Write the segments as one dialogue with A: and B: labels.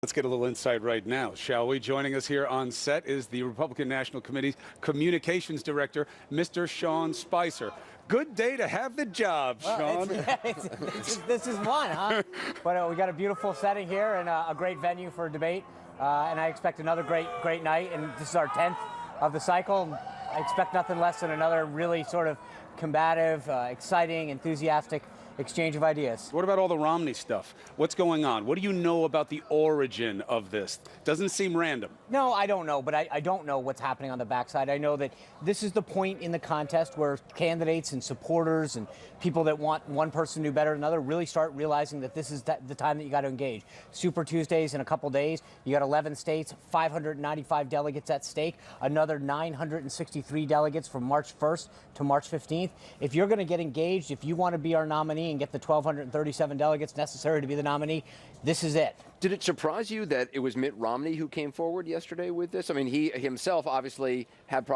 A: Let's get a little insight right now, shall we? Joining us here on set is the Republican National Committee's Communications Director, Mr. Sean Spicer. Good day to have the job, Sean.
B: This is one, huh? But we got a beautiful setting here and a great venue for a debate. And I expect another great night. And this is our 10th of the cycle. I expect nothing less than another really sort of combative, exciting, enthusiastic exchange of ideas.
A: What about all the Romney stuff? What's going on? What do you know about the origin of this? Doesn't seem random.
B: No, I don't know, but I don't know what's happening on the backside. I know that this is the point in the contest where candidates and supporters and people that want one person to do better than another really start realizing that this is the time that you got to engage. Super Tuesdays in a couple days. You got 11 states, 595 delegates at stake, another 963 delegates from March 1st to March 15th. If you're going to get engaged, if you want to be our nominee and get the 1,237 delegates necessary to be the nominee, this is it.
C: Did it surprise you that it was Mitt Romney who came forward yesterday with this? I mean, he himself obviously had,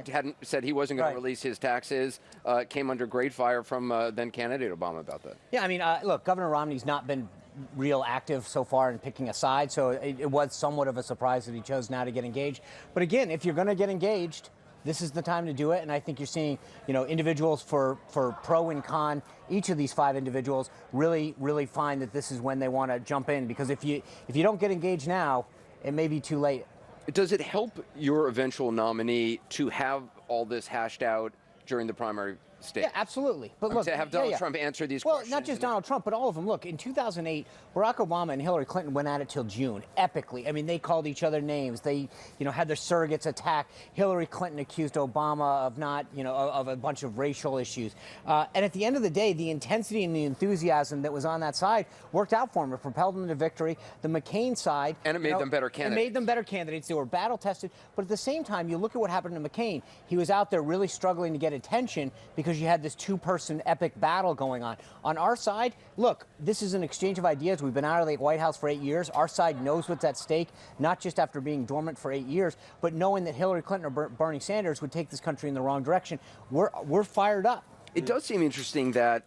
C: hadn't said he wasn't going to release his taxes. Came under great fire from then candidate Obama about that.
B: Yeah, I mean, look, Governor Romney's not been real active so far in picking a side, so it was somewhat of a surprise that he chose now to get engaged. But again, if you're going to get engaged, this is the time to do it, and I think you're seeing, individuals for pro and con. Each of these 5 individuals really find that this is when they want to jump in, because if you don't get engaged now, it may be too late.
C: Does it help your eventual nominee to have all this hashed out during the primary stage?
B: Yeah, absolutely. But look,
C: to have Donald Trump answer these questions.
B: Well, not just Donald Trump, but all of them. Look, in 2008, Barack Obama and Hillary Clinton went at it till June, epically. I mean, they called each other names. They, had their surrogates attacked. Hillary Clinton accused Obama of not, of a bunch of racial issues. And at the end of the day, the intensity and the enthusiasm that was on that side worked out for them. It propelled them to victory. The McCain side,
C: and it made them better candidates.
B: It made them better candidates. They were battle tested. But at the same time, you look at what happened to McCain. He was out there really struggling to get attention because you had this two-person epic battle going on. On our side, look, this is an exchange of ideas. We've been out of the White House for 8 years. Our side knows what's at stake, not just after being dormant for 8 years, but knowing that Hillary Clinton or Bernie Sanders would take this country in the wrong direction. We're fired up.
C: It does seem interesting that,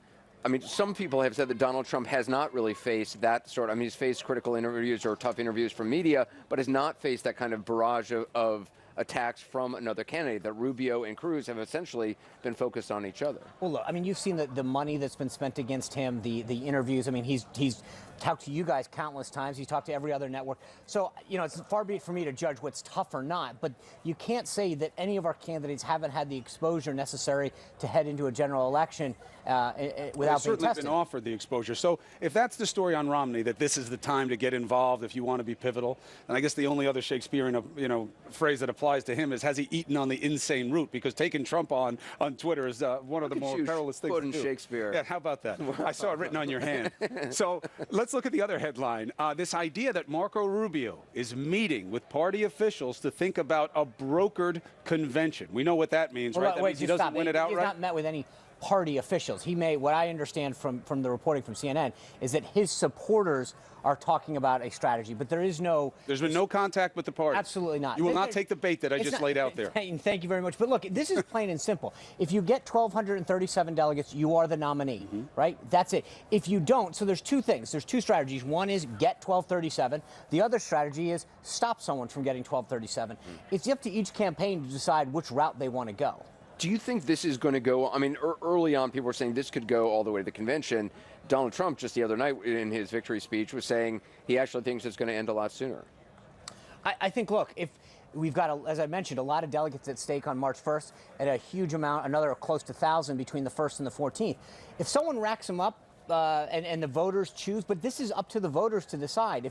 C: some people have said that Donald Trump has not really faced that sort. He's faced critical interviews or tough interviews from media, but has not faced that kind of barrage of attacks from another candidate. That Rubio and Cruz have essentially been focused on each other.
B: Well, look, you've seen the money that's been spent against him, the interviews. He's talked to you guys countless times. He's talked to every other network. So, it's far be it for me to judge what's tough or not, but you can't say that any of our candidates haven't had the exposure necessary to head into a general election without being tested.
A: Certainly been offered the exposure. So if that's the story on Romney, that this is the time to get involved if you want to be pivotal, and I guess the only other Shakespearean phrase that applies to him is, has he eaten on the insane route? Because taking Trump on Twitter is one of the more perilous things to do.
C: Shakespeare.
A: Yeah, how about that? I saw it written on your hand. So let's look at the other headline. This idea that Marco Rubio is meeting with party officials to think about a brokered convention. We know what that means, right? That means he doesn't win it outright?
B: He's not met with any party officials. He may, what I understand from the reporting from CNN, is that his supporters are talking about a strategy, but there's been
A: no contact with the party.
B: Absolutely not.
A: You will not take the bait that I just laid out there.
B: Thank you very much. But look, this is plain and simple. If you get 1,237 delegates, you are the nominee, right? That's it. If you don't, so there's two things. There's two strategies. One is get 1,237. The other strategy is stop someone from getting 1,237. It's up to each campaign to decide which route they want to go.
C: Do you think this is going to go, early on people were saying this could go all the way to the convention. Donald Trump just the other night in his victory speech was saying he actually thinks it's going to end a lot sooner.
B: I think, look, if we've got, as I mentioned, a lot of delegates at stake on March 1st and a huge amount, another close to 1,000 between the 1st and the 14th. If someone racks them up, and the voters choose, but this is up to the voters to decide.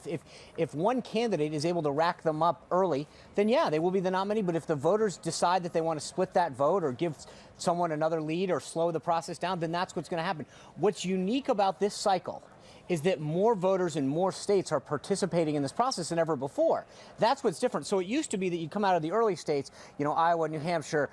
B: If one candidate is able to rack them up early, then yeah, they will be the nominee. But if the voters decide that they want to split that vote or give someone another lead or slow the process down, then that's what's going to happen. What's unique about this cycle is that more voters in more states are participating in this process than ever before. That's what's different. So it used to be that you'd come out of the early states, Iowa, New Hampshire,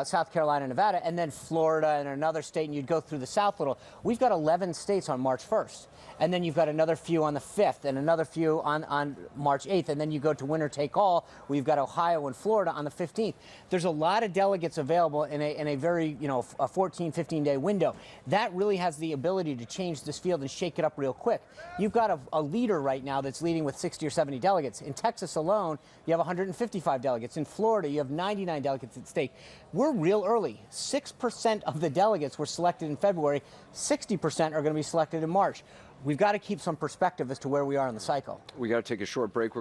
B: South Carolina, Nevada, and then Florida and another state, and you'd go through the South a little. We've got 11 states on March 1st. And then you've got another few on the 5th and another few on March 8th. And then you go to winner take all. We've got Ohio and Florida on the 15th. There's a lot of delegates available in a very, a 14, 15-day window. That really has the ability to change this field and shake it up real quick. quick. You've got a leader right now that's leading with 60 or 70 delegates. In Texas alone, you have 155 delegates. In Florida, you have 99 delegates at stake. We're real early. 6% of the delegates were selected in February. 60% are going to be selected in March. We've got to keep some perspective as to where we are in the cycle.
C: We got to take a short break. We're